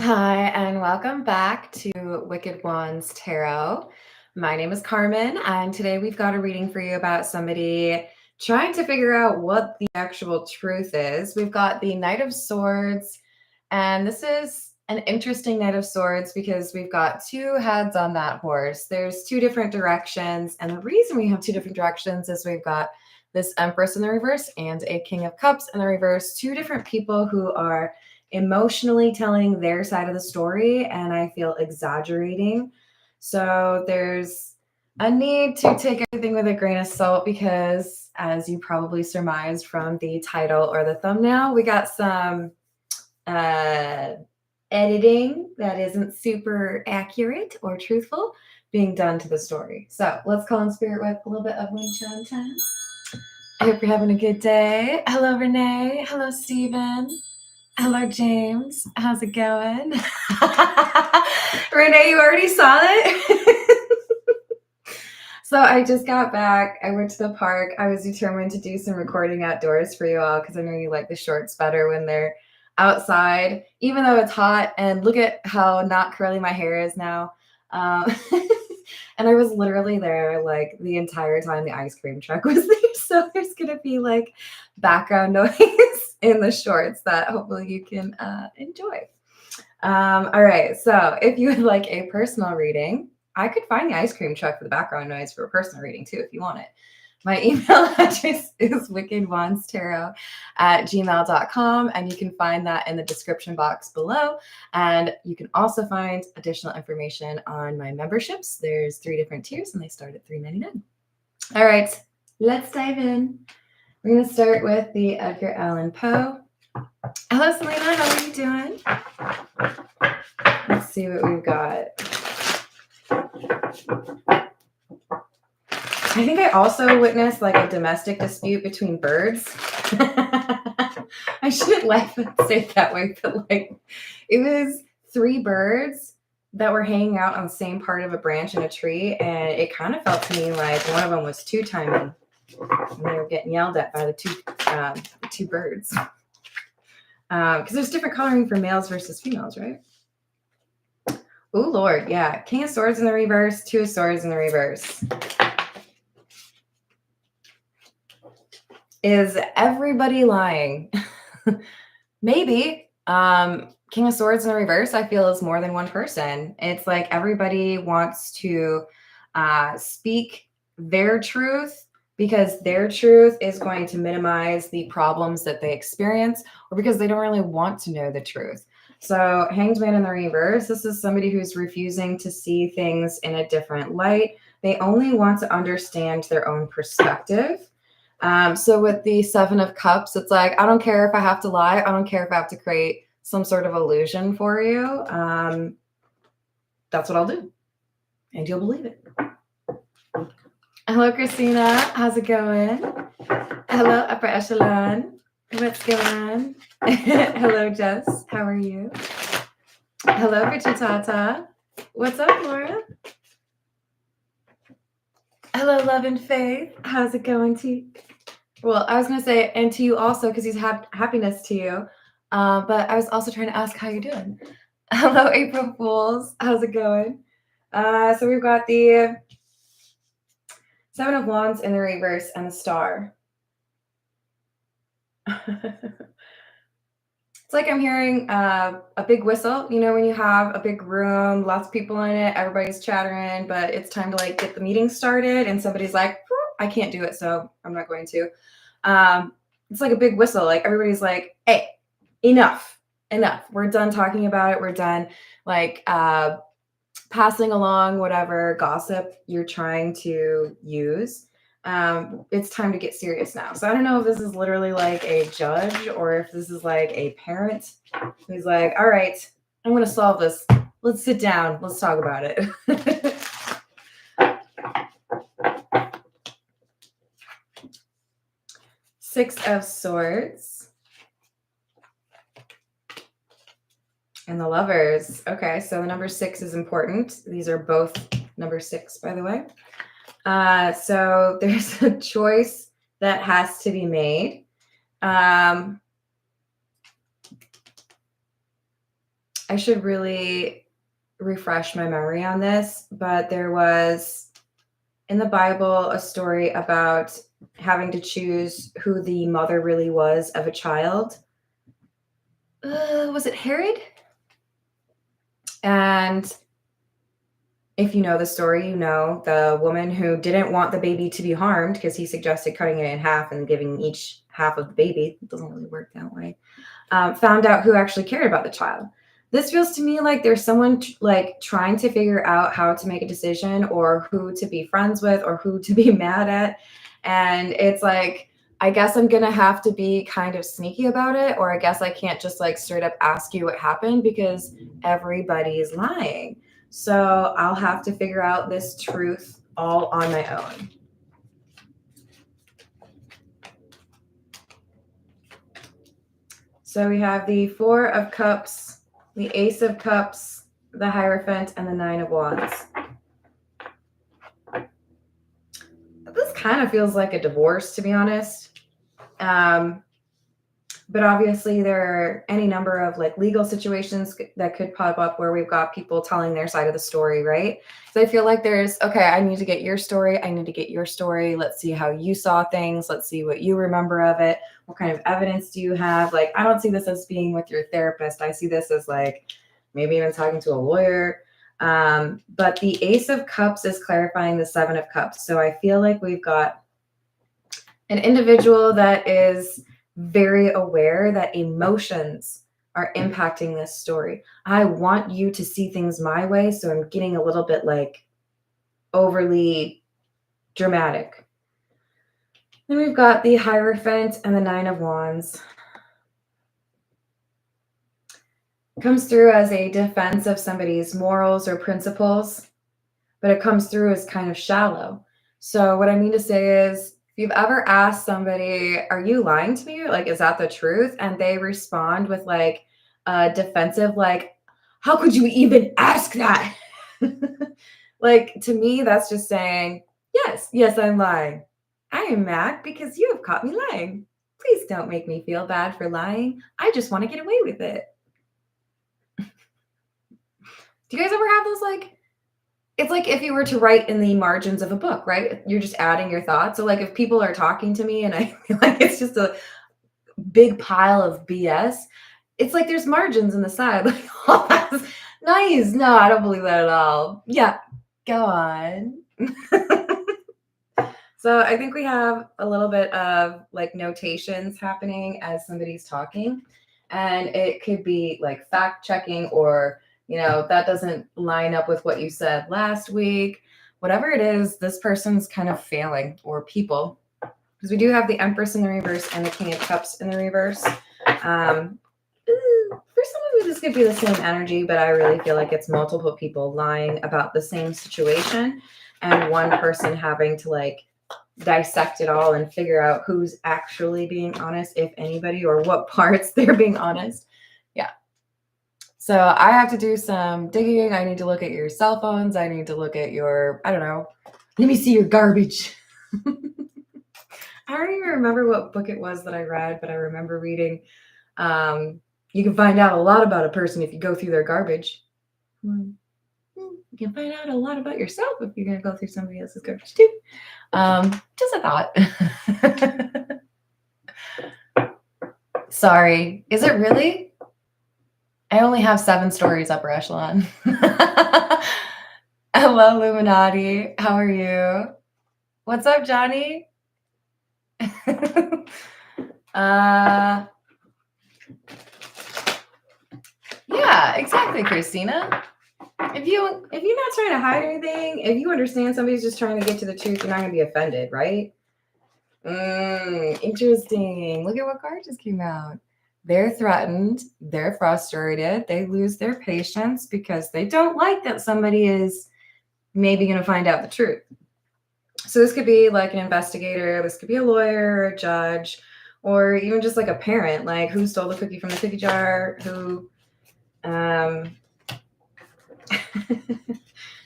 Hi, and welcome back to Wicked Wands Tarot. My name is Carmen, and today we've got a reading for you about somebody trying to figure out what the actual truth is. We've got the Knight of Swords, and this is an interesting Knight of Swords because we've got two heads on that horse. There's two different directions, and the reason we have two different directions is we've got this Empress in the reverse and a King of Cups in the reverse, two different people who are emotionally telling their side of the story, and I feel exaggerating. So there's a need to take everything with a grain of salt because, as you probably surmised from the title or the thumbnail, we got some editing that isn't super accurate or truthful being done to the story. So let's call in spirit with a little bit of wind chime time. I hope you're having a good day. Hello, Renee. Hello, Stephen. Hello, James. How's it going? Renee, you already saw it? So I just got back. I went to the park. I was determined to do some recording outdoors for you all because I know you like the shorts better when they're outside, even though it's hot. And look at how not curly my hair is now. And I was literally there like the entire time the ice cream truck was there. So there's going to be like background noise in the shorts that hopefully you can enjoy. All right. So if you would like a personal reading, I could find the ice cream truck for the background noise for a personal reading too, if you want it. My email address is wickedwandstarot@gmail.com, and you can find that in the description box below. And you can also find additional information on my memberships. There's 3 different tiers, and they start at $3.99. All right, let's dive in. We're going to start with the Edgar Allan Poe. Hello, Selena. How are you doing? Let's see what we've got. I think I also witnessed like a domestic dispute between birds. I shouldn't laugh and say it that way, but like it was 3 birds that were hanging out on the same part of a branch in a tree, and it kind of felt to me like one of them was two-timing, and they were getting yelled at by the two birds. Because there's different coloring for males versus females, right? Oh Lord, yeah. King of Swords in the reverse, 2 of Swords in the reverse. Is everybody lying? Maybe. King of Swords in the reverse, I feel, is more than one person. It's like everybody wants to speak their truth because their truth is going to minimize the problems that they experience, or because they don't really want to know the truth. So Hanged Man in the reverse, this is somebody who's refusing to see things in a different light. They only want to understand their own perspective. So with the 7 of Cups, it's like, I don't care if I have to lie. I don't care if I have to create some sort of illusion for you. That's what I'll do. And you'll believe it. Hello, Christina. How's it going? Hello, Upper Echelon. What's going on? Hello, Jess. How are you? Hello, Vichitata. What's up, Laura? Hello, Love and Faith. How's it going to you? Well, I was going to say, and to you also, because he's happiness to you. But I was also trying to ask how you're doing. Hello, April Fools. How's it going? So we've got the 7 of Wands in the reverse and the Star. It's like I'm hearing a big whistle. You know, when you have a big room, lots of people in it, everybody's chattering, but it's time to like get the meeting started, and somebody's like, I can't do it, so I'm not going to. It's like a big whistle. Like everybody's like, hey, enough. We're done talking about it. We're done like passing along whatever gossip you're trying to use. It's time to get serious now. So I don't know if this is literally like a judge or if this is like a parent who's like, all right, I'm going to solve this. Let's sit down. Let's talk about it. 6 of Swords. And the Lovers. Okay, so the number 6 is important. These are both number 6, by the way. So there's a choice that has to be made. I should really refresh my memory on this, but there was in the Bible a story about having to choose who the mother really was of a child. Was it Herod? And if you know the story, you know the woman who didn't want the baby to be harmed because he suggested cutting it in half and giving each half of the baby. It doesn't really work that way. Found out who actually cared about the child. This feels to me like there's someone like trying to figure out how to make a decision or who to be friends with or who to be mad at. And it's like, I guess I'm going to have to be kind of sneaky about it, or I guess I can't just like straight up ask you what happened because everybody's lying. So I'll have to figure out this truth all on my own. So we have the Four of Cups, the Ace of Cups, the Hierophant, and the Nine of Wands. This kind of feels like a divorce, to be honest. But obviously there are any number of like legal situations that could pop up where we've got people telling their side of the story, right? So I feel like there's, okay, I need to get your story. I need to get your story. Let's see how you saw things. Let's see what you remember of it. What kind of evidence do you have? Like, I don't see this as being with your therapist. I see this as like maybe even talking to a lawyer. But the Ace of Cups is clarifying the Seven of Cups. So I feel like we've got an individual that is very aware that emotions are impacting this story. I want you to see things my way, so I'm getting a little bit like overly dramatic. Then we've got the Hierophant and the Nine of Wands. It comes through as a defense of somebody's morals or principles, but it comes through as kind of shallow. So what I mean to say is, if you've ever asked somebody, are you lying to me? Like, is that the truth? And they respond with like a defensive, like, how could you even ask that? Like, to me, that's just saying, yes, I'm lying. I am mad because you have caught me lying. Please don't make me feel bad for lying. I just want to get away with it. Do you guys ever have those like, it's like if you were to write in the margins of a book, right? You're just adding your thoughts. So like if people are talking to me and I feel like it's just a big pile of BS, it's like there's margins in the side. Like, oh, that's nice. No, I don't believe that at all. Yeah, go on. So I think we have a little bit of like notations happening as somebody's talking. And it could be like fact checking or that doesn't line up with what you said last week. Whatever it is, this person's kind of failing, or people, because we do have the Empress in the reverse and the King of Cups in the reverse. For some of you, this could be the same energy, but I really feel like it's multiple people lying about the same situation and one person having to like dissect it all and figure out who's actually being honest, if anybody, or what parts they're being honest. Yeah. So I have to do some digging. I need to look at your cell phones. I need to look at your, I don't know, let me see your garbage. I don't even remember what book it was that I read, but I remember reading, you can find out a lot about a person if you go through their garbage. You can find out a lot about yourself if you're going to go through somebody else's garbage too. Just a thought. Sorry. Is it really? I only have 7 stories upper echelon. Hello, Illuminati. How are you? What's up, Johnny? Yeah, exactly, Christina. If you're not trying to hide anything, if you understand somebody's just trying to get to the truth, you're not going to be offended, right? Interesting. Look at what card just came out. They're threatened. They're frustrated. They lose their patience because they don't like that somebody is maybe going to find out the truth. So this could be like an investigator. This could be a lawyer, a judge, or even just like a parent, like who stole the cookie from the cookie jar, who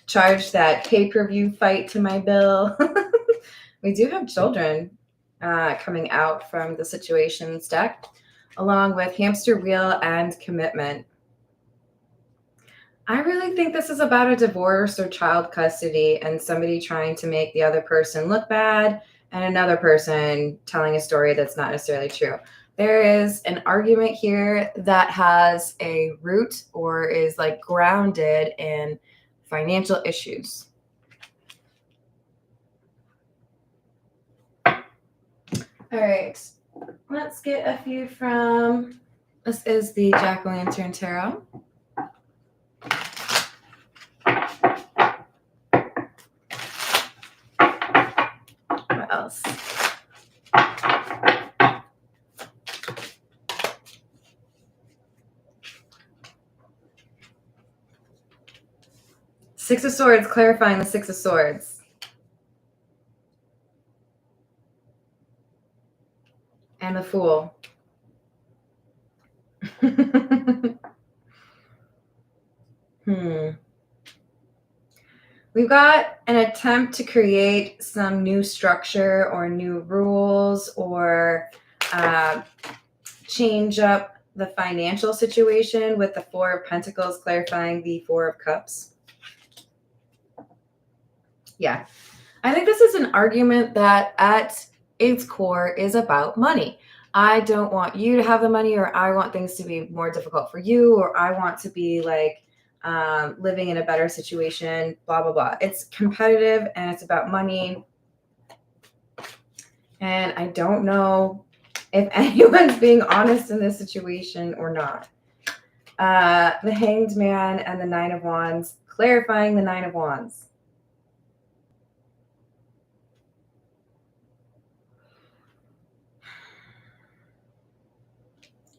charged that pay-per-view fight to my bill. We do have children coming out from the situations deck, along with hamster wheel and commitment. I really think this is about a divorce or child custody and somebody trying to make the other person look bad and another person telling a story that's not necessarily true. There is an argument here that has a root or is like grounded in financial issues. All right, let's get a few from, this is the Jack-o'-lantern Tarot. What else? Six of Swords, clarifying the Six of Swords. And the Fool. We've got an attempt to create some new structure or new rules or change up the financial situation with the Four of Pentacles clarifying the Four of Cups. Yeah, I think this is an argument that at its core is about money. I don't want you to have the money, or I want things to be more difficult for you, or I want to be like living in a better situation, blah, blah, blah. It's competitive and it's about money. And I don't know if anyone's being honest in this situation or not. The Hanged Man and the Nine of Wands, clarifying the Nine of Wands.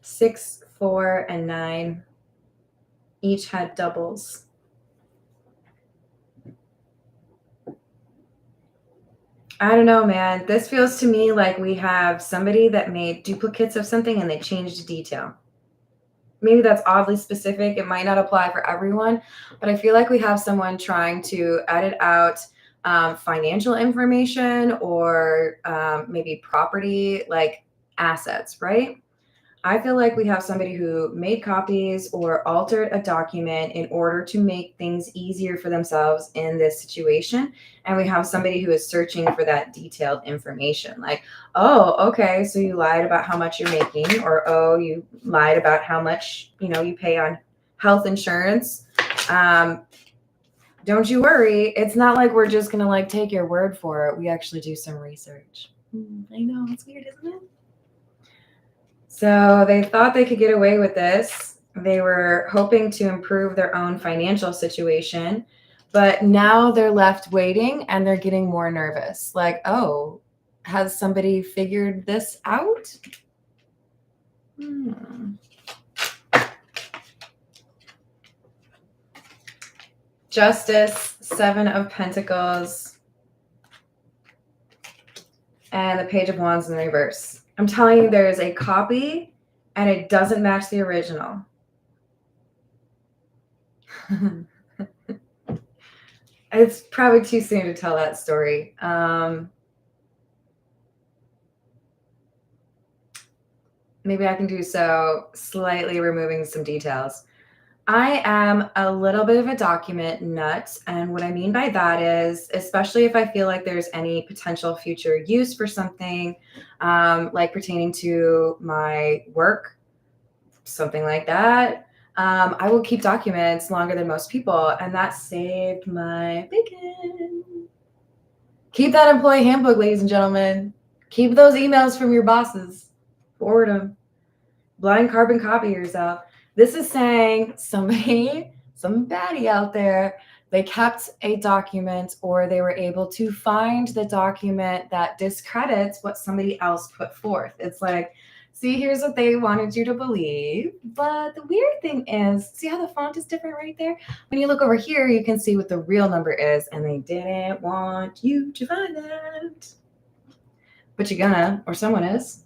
Six, 4, and 9 each had doubles. I don't know, man. This feels to me like we have somebody that made duplicates of something and they changed a detail. Maybe that's oddly specific. It might not apply for everyone, but I feel like we have someone trying to edit out financial information or maybe property, like assets, right? I feel like we have somebody who made copies or altered a document in order to make things easier for themselves in this situation. And we have somebody who is searching for that detailed information. Like, oh, okay, so you lied about how much you're making, or, oh, you lied about how much, you pay on health insurance. Don't you worry. It's not like we're just going to like take your word for it. We actually do some research. I know, it's weird, isn't it? So they thought they could get away with this. They were hoping to improve their own financial situation, but now they're left waiting and they're getting more nervous. Like, oh, has somebody figured this out? Justice, Seven of Pentacles, and the Page of Wands in reverse. I'm telling you, there is a copy and it doesn't match the original. It's probably too soon to tell that story. Maybe I can do so slightly removing some details. I am a little bit of a document nut. And what I mean by that is, especially if I feel like there's any potential future use for something, like pertaining to my work, something like that, I will keep documents longer than most people. And that saved my bacon. Keep that employee handbook, ladies and gentlemen. Keep those emails from your bosses. Forward them. Blind carbon copy yourself. This is saying somebody, some baddie out there, they kept a document or they were able to find the document that discredits what somebody else put forth. It's like, see, here's what they wanted you to believe. But the weird thing is, see how the font is different right there? When you look over here, you can see what the real number is, and they didn't want you to find that. But you're gonna, or someone is.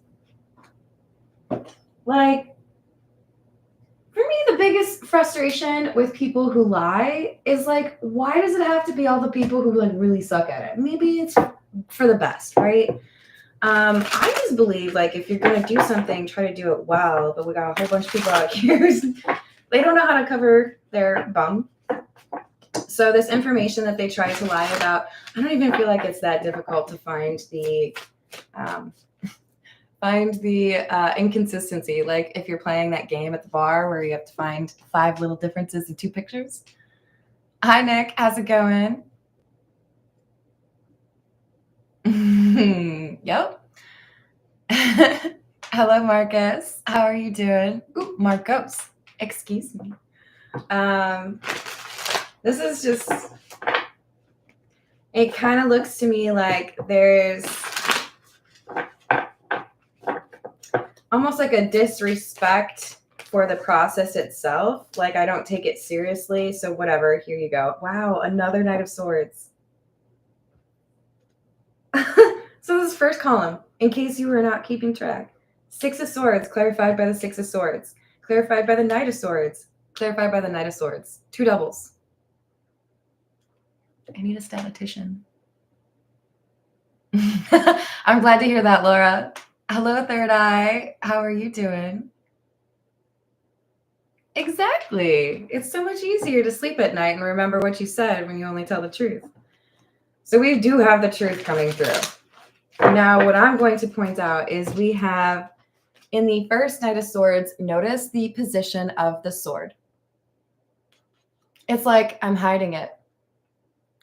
Like, for me, the biggest frustration with people who lie is like, why does it have to be all the people who like really suck at it? Maybe it's for the best, right? I just believe like if you're gonna do something, try to do it well. But we got a whole bunch of people out here who they don't know how to cover their bum. So this information that they try to lie about, I don't even feel like it's that difficult to find the inconsistency. Like if you're playing that game at the bar where you have to find 5 little differences in 2 pictures. Hi, Nick. How's it going? Yep. Hello, Marcus. How are you doing? Ooh, Marcos. Excuse me. This is just, it kind of looks to me like there's almost like a disrespect for the process itself. Like I don't take it seriously. So whatever, here you go. Wow, another Knight of Swords. So this first column, in case you were not keeping track. 6 of Swords, clarified by the 6 of Swords. Clarified by the Knight of Swords. Clarified by the Knight of Swords. 2 doubles. I need a statistician. I'm glad to hear that, Laura. Hello, Third Eye. How are you doing? Exactly. It's so much easier to sleep at night and remember what you said when you only tell the truth. So we do have the truth coming through. Now, what I'm going to point out is we have in the first Knight of Swords, notice the position of the sword. It's like I'm hiding it.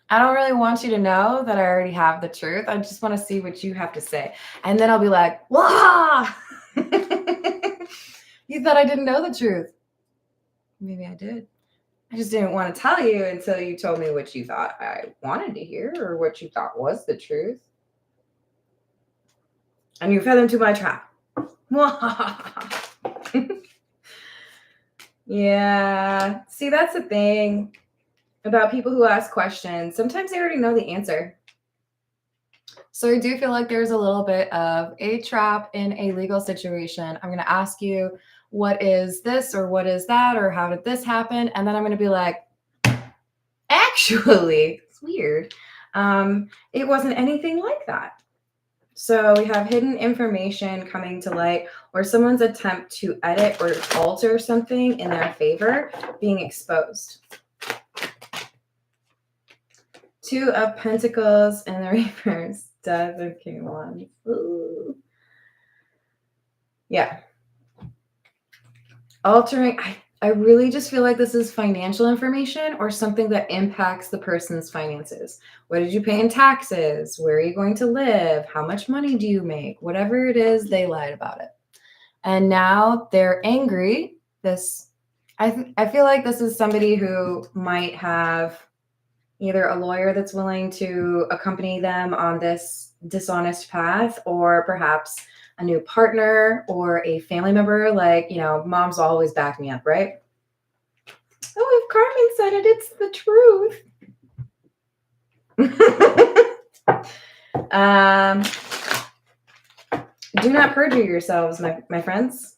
I don't really want you to know that I already have the truth. I just want to see what you have to say. And then I'll be like, wah! You thought I didn't know the truth. Maybe I did. I just didn't want to tell you until you told me what you thought I wanted to hear or what you thought was the truth. And you fell into my trap. Yeah. See, that's the thing about people who ask questions. Sometimes they already know the answer. So I do feel like there's a little bit of a trap in a legal situation. I'm going to ask you, what is this or what is that or how did this happen? And then I'm going to be like, actually, it's weird. It wasn't anything like that. So we have hidden information coming to light or someone's attempt to edit or alter something in their favor being exposed. 2 of Pentacles and the reverse. Death of King of Wands. Ooh. Yeah. Altering. I really just feel like this is financial information or something that impacts the person's finances. What did you pay in taxes? Where are you going to live? How much money do you make? Whatever it is, they lied about it. And now they're angry. I feel like this is somebody who might have either a lawyer that's willing to accompany them on this dishonest path, or perhaps a new partner or a family member. Like, you know, moms always back me up, right? Oh, if Carmen said it, it's the truth. Do not perjure yourselves, my friends.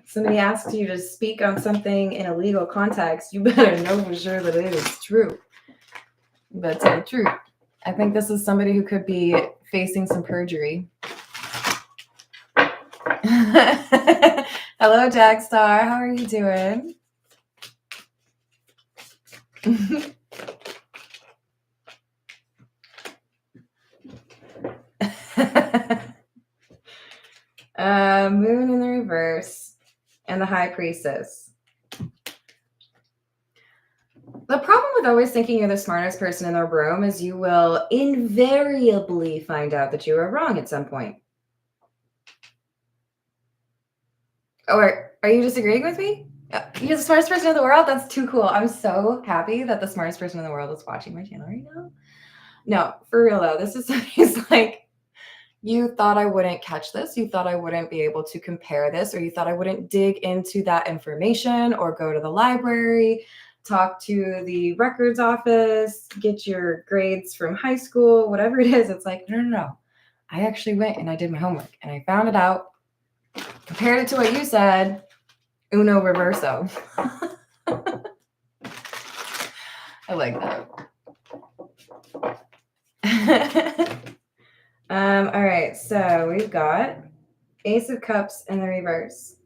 Somebody asks you to speak on something in a legal context, you better know for sure that it is true. You better tell the truth. I think this is somebody who could be facing some perjury. Hello, Jackstar. How are you doing? Moon in the reverse and the High Priestess. The problem with always thinking you're the smartest person in the room is you will invariably find out that you were wrong at some point. Or are you disagreeing with me? You're the smartest person in the world? That's too cool. I'm so happy that the smartest person in the world is watching my channel right now. No, for real though, this is somebody's like, you thought I wouldn't catch this. You thought I wouldn't be able to compare this, or you thought I wouldn't dig into that information or go to the library, talk to the records office, get your grades from high school, whatever it is. It's like, no. I actually went and I did my homework and I found it out, compared it to what you said, uno reverso. I like that. All right, so we've got Ace of Cups in the reverse.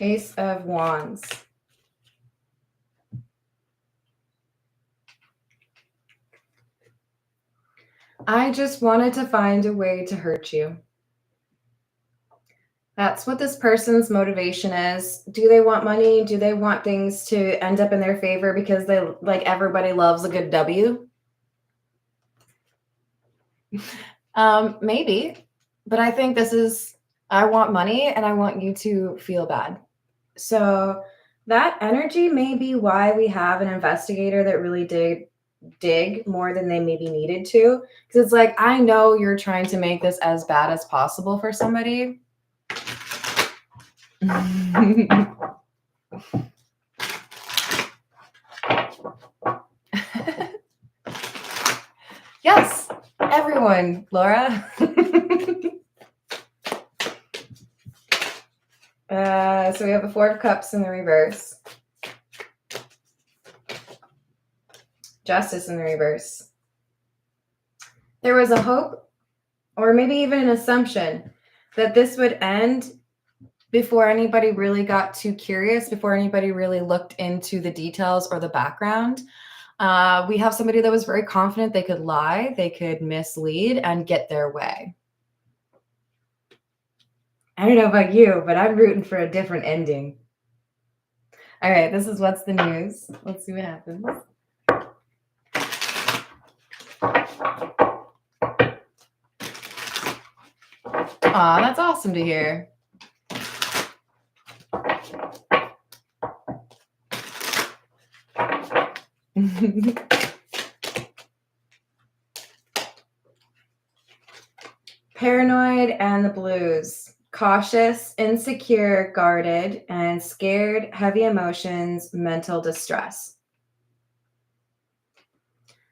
Ace of Wands. I just wanted to find a way to hurt you. That's what this person's motivation is. Do they want money? Do they want things to end up in their favor because they like everybody loves a good W? Maybe, but I think this is, I want money and I want you to feel bad. So that energy may be why we have an investigator that really did dig more than they maybe needed to. Because it's like, I know you're trying to make this as bad as possible for somebody. Yes, everyone, Laura. So we have the Four of Cups in the reverse. Justice in the reverse. There was a hope, or maybe even an assumption, that this would end before anybody really got too curious, before anybody really looked into the details or the background. We have somebody that was very confident they could lie, they could mislead, and get their way. I don't know about you, but I'm rooting for a different ending. All right, this is What's the News. Let's see what happens. Aw, that's awesome to hear. Paranoid and the blues. Cautious, insecure, guarded, and scared, heavy emotions, mental distress.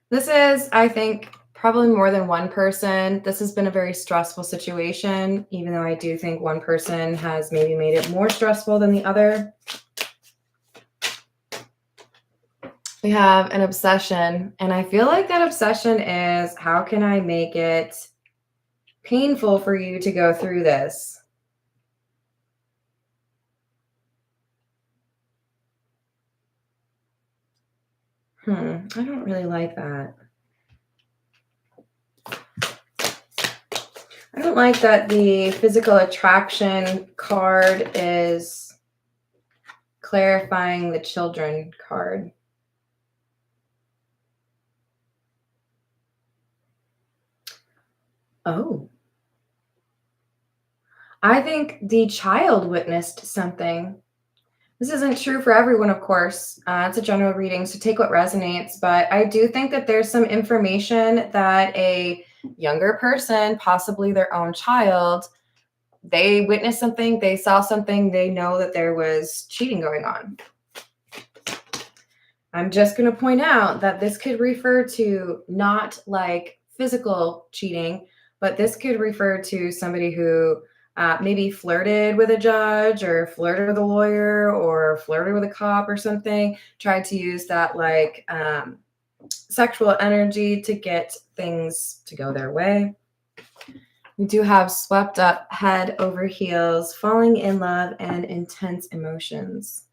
This is, I think, probably more than one person. This has been a very stressful situation, even though I do think one person has maybe made it more stressful than the other. We have an obsession, and I feel like that obsession is, how can I make it painful for you to go through this? I don't really like that. I don't like that the physical attraction card is clarifying the children card. Oh. I think the child witnessed something. This isn't true for everyone, of course. It's a general reading, so take what resonates. But I do think that there's some information that a younger person, possibly their own child, they witnessed something, they saw something, they know that there was cheating going on. I'm just going to point out that this could refer to not like physical cheating, but this could refer to somebody who maybe flirted with a judge or flirted with a lawyer or flirted with a cop or something, tried to use that like sexual energy to get things to go their way. We do have swept up, head over heels, falling in love, and intense emotions.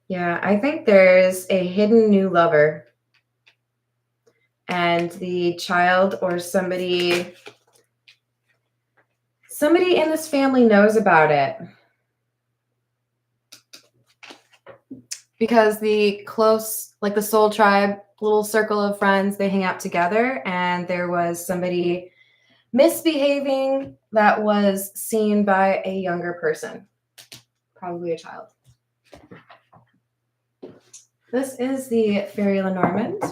Yeah, I think there's a hidden new lover. And the child or somebody in this family knows about it. Because the close, like the soul tribe, little circle of friends, they hang out together, and there was somebody misbehaving that was seen by a younger person, probably a child. This is the Fairy Lenormand.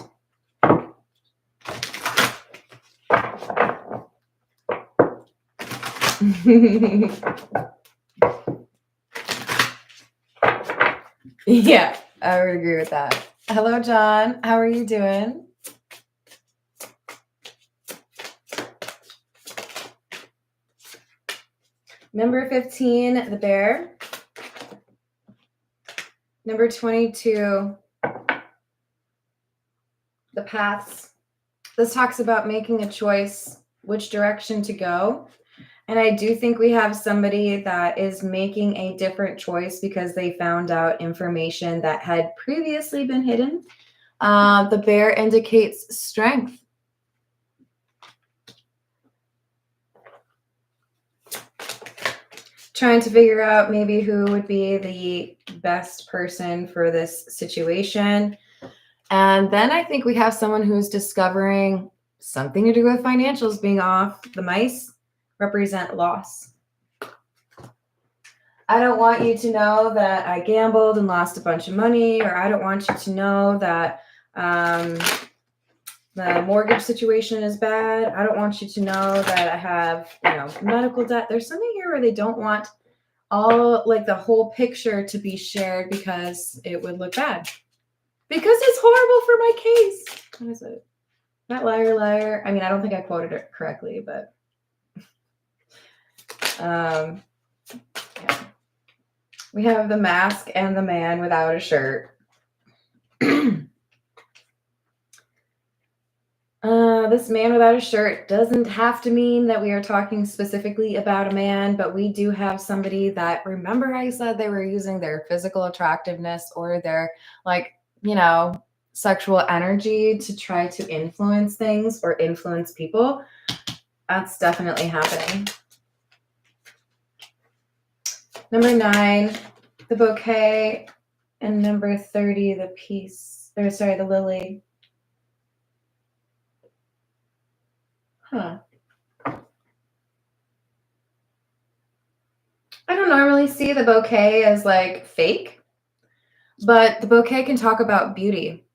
Yeah, I would agree with that. Hello, John. How are you doing? Number 15, the bear. Number 22, the paths. This talks about making a choice, which direction to go. And I do think we have somebody that is making a different choice because they found out information that had previously been hidden. The bear indicates strength. Trying to figure out maybe who would be the best person for this situation. And then I think we have someone who's discovering something to do with financials being off. The mice represent loss. I don't want you to know that I gambled and lost a bunch of money, or I don't want you to know that the mortgage situation is bad. I don't want you to know that I have, medical debt. There's something here where they don't want all, like, the whole picture to be shared because it would look bad. Because it's horrible for my case. What is it? That liar, liar. I mean, I don't think I quoted it correctly, but yeah. We have the mask and the man without a shirt. This man without a shirt doesn't have to mean that we are talking specifically about a man, but we do have somebody that, remember I said they were using their physical attractiveness or their, sexual energy to try to influence things or influence people. That's definitely happening. Number 9, the bouquet, and number 30, the the lily. Huh. I don't normally see the bouquet as like fake, but the bouquet can talk about beauty,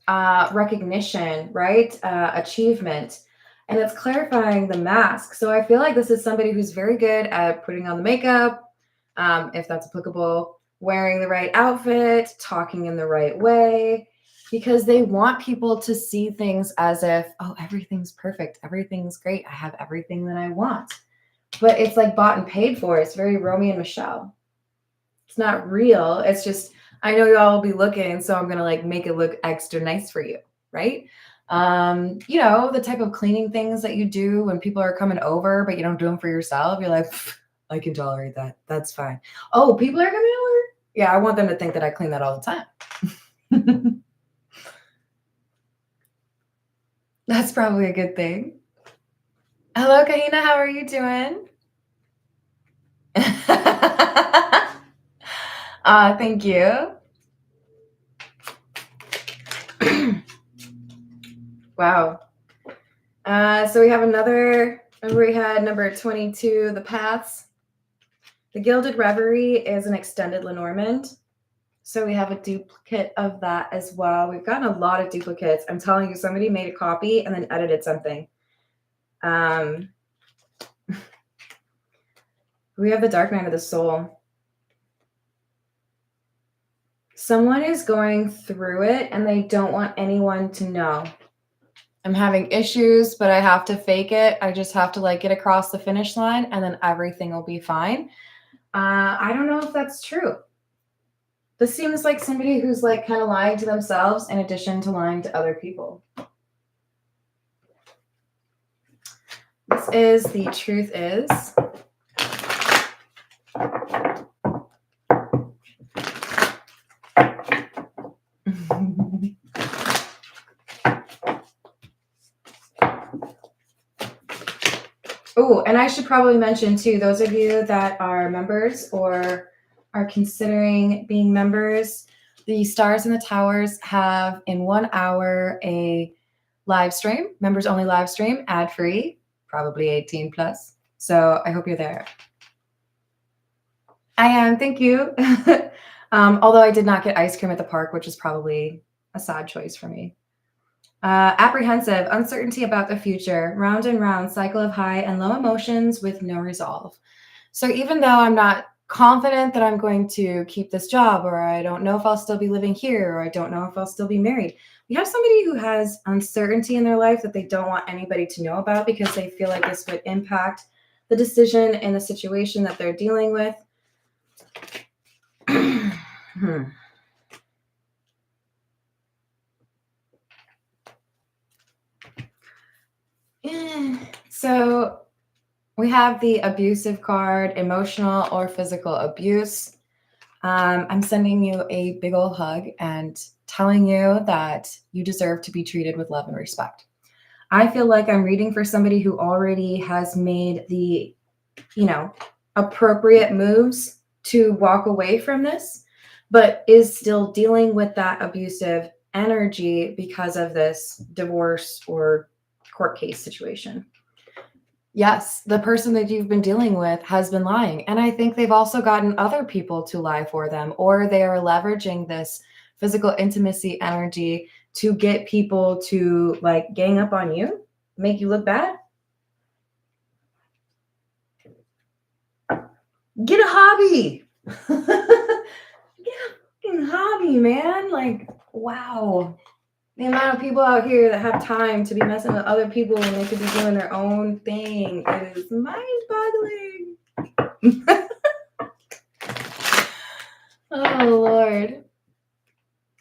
recognition, right? Achievement. And it's clarifying the mask. So I feel like this is somebody who's very good at putting on the makeup, if that's applicable, wearing the right outfit, talking in the right way, because they want people to see things as if, oh, everything's perfect. Everything's great. I have everything that I want. But it's like bought and paid for. It's very Romeo and Michelle. It's not real. It's just, I know you all will be looking, so I'm going to like make it look extra nice for you, right? The type of cleaning things that you do when people are coming over, but you don't do them for yourself. You're like, I can tolerate that. That's fine. Oh, people are coming over? Yeah, I want them to think that I clean that all the time. That's probably a good thing. Hello, Kahina. How are you doing? Thank you. Wow. So we have another, remember we had number 22, the paths. The Gilded Reverie is an extended Lenormand. So we have a duplicate of that as well. We've gotten a lot of duplicates. I'm telling you, somebody made a copy and then edited something. We have the Dark Night of the Soul. Someone is going through it and they don't want anyone to know. I'm having issues, but I have to fake it. I just have to like get across the finish line and then everything will be fine. I don't know if that's true. This seems like somebody who's like kind of lying to themselves in addition to lying to other people. This is the truth is. Oh, and I should probably mention too, those of you that are members or are considering being members, the Stars and the Towers have in 1 hour a live stream, members only live stream, ad free, probably 18 plus. So I hope you're there. I am, thank you. Although I did not get ice cream at the park, which is probably a sad choice for me. Apprehensive, uncertainty about the future, round and round, cycle of high and low emotions with no resolve. So even though I'm not confident that I'm going to keep this job, or I don't know if I'll still be living here, or I don't know if I'll still be married, we have somebody who has uncertainty in their life that they don't want anybody to know about because they feel like this would impact the decision and the situation that they're dealing with. So we have the abusive card, emotional or physical abuse. I'm sending you a big ol' hug and telling you that you deserve to be treated with love and respect. I feel like I'm reading for somebody who already has made the, appropriate moves to walk away from this, but is still dealing with that abusive energy because of this divorce or court case situation. Yes, the person that you've been dealing with has been lying. And I think they've also gotten other people to lie for them, or they are leveraging this physical intimacy energy to get people to like gang up on you, make you look bad. Get a hobby. Get a fucking hobby, man. Like, wow. The amount of people out here that have time to be messing with other people when they could be doing their own thing is mind-boggling. Oh, Lord.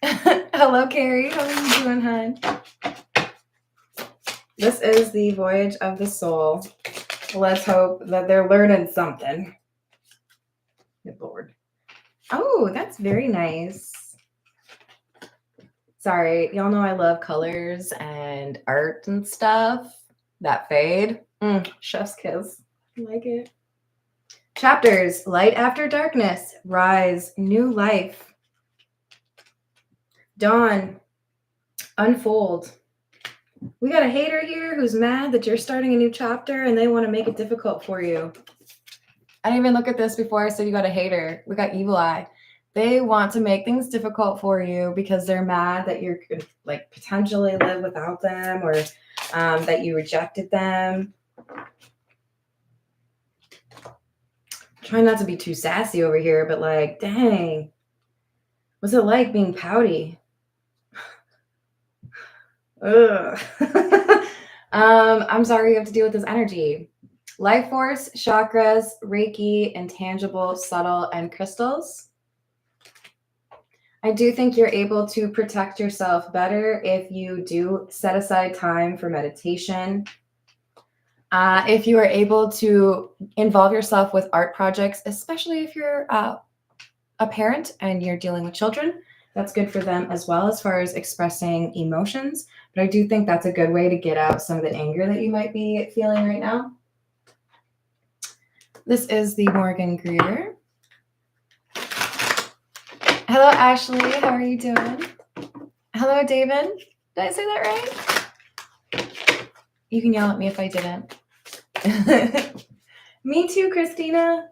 Hello, Carrie. How are you doing, hon? This is the Voyage of the Soul. Let's hope that they're learning something. Good Lord. Oh, that's very nice. Sorry, y'all know I love colors and art and stuff. That fade. Chef's kiss. I like it. Chapters: Light After Darkness, Rise, New Life, Dawn, Unfold. We got a hater here who's mad that you're starting a new chapter and they want to make it difficult for you. I didn't even look at this before I said you got a hater. We got Evil Eye. They want to make things difficult for you because they're mad that you're like potentially live without them, or that you rejected them. Trying not to be too sassy over here, but like, dang, what's it like being pouty? Ugh. I'm sorry you have to deal with this energy. Life force, chakras, Reiki, intangible, subtle, and crystals. I do think you're able to protect yourself better if you do set aside time for meditation. If you are able to involve yourself with art projects, especially if you're a parent and you're dealing with children, that's good for them as well as far as expressing emotions. But I do think that's a good way to get out some of the anger that you might be feeling right now. This is the Morgan Greer. Hello, Ashley. How are you doing? Hello, David. Did I say that right? You can yell at me if I didn't. Me too, Christina.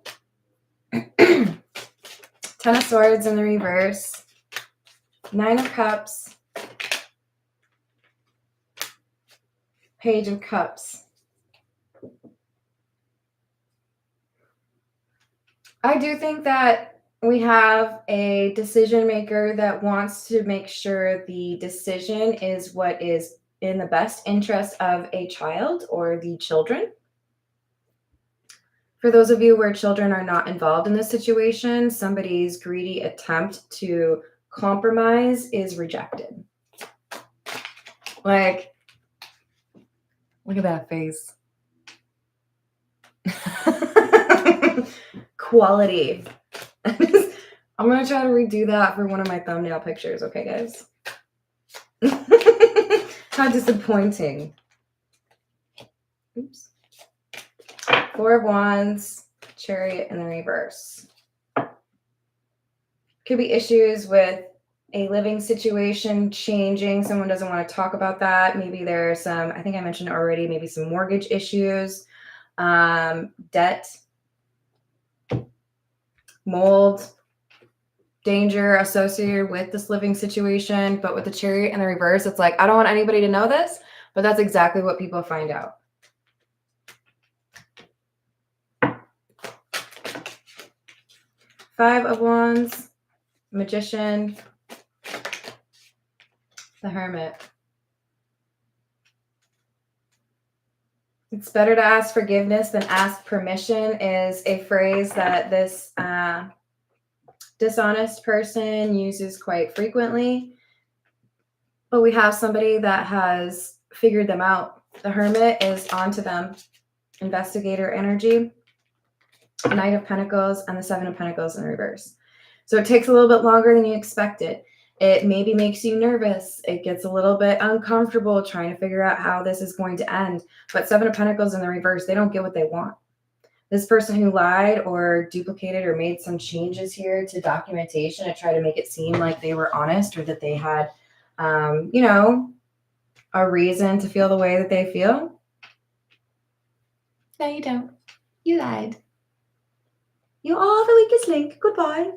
10 of Swords in the reverse. 9 of Cups. Page of Cups. I do think that we have a decision maker that wants to make sure the decision is what is in the best interest of a child or the children. For those of you where children are not involved in this situation, somebody's greedy attempt to compromise is rejected. Like, look at that face. Quality. I'm going to try to redo that for one of my thumbnail pictures. Okay, guys? How disappointing. Oops. 4 of Wands, Chariot in the reverse. Could be issues with a living situation changing. Someone doesn't want to talk about that. Maybe there's some, I think I mentioned already, maybe some mortgage issues, debt, mold, danger associated with this living situation. But with the Chariot in the reverse, it's like, I don't want anybody to know this, but that's exactly what people find out. Five of Wands, Magician, the Hermit. It's better to ask forgiveness than ask permission is a phrase that this dishonest person uses quite frequently. But we have somebody that has figured them out. The Hermit is onto them. Investigator energy. Knight of Pentacles and the Seven of Pentacles in reverse. So it takes a little bit longer than you expected. It maybe makes you nervous. It gets a little bit uncomfortable trying to figure out how this is going to end. But Seven of Pentacles in the reverse, they don't get what they want. This person who lied or duplicated or made some changes here to documentation to try to make it seem like they were honest or that they had, you know, a reason to feel the way that they feel. No, you don't. You lied. You are the weakest link. Goodbye.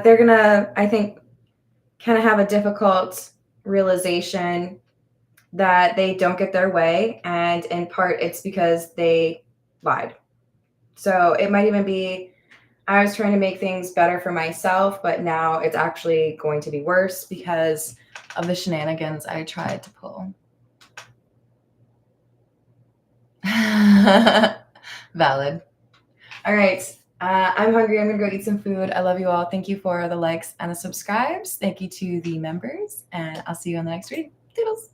They're gonna, I think, kind of have a difficult realization that they don't get their way, and in part it's because they lied. So it might even be, I was trying to make things better for myself, but now it's actually going to be worse because of the shenanigans I tried to pull. Valid. All right. I'm hungry. I'm going to go eat some food. I love you all. Thank you for the likes and the subscribes. Thank you to the members, and I'll see you on the next reading. Toodles.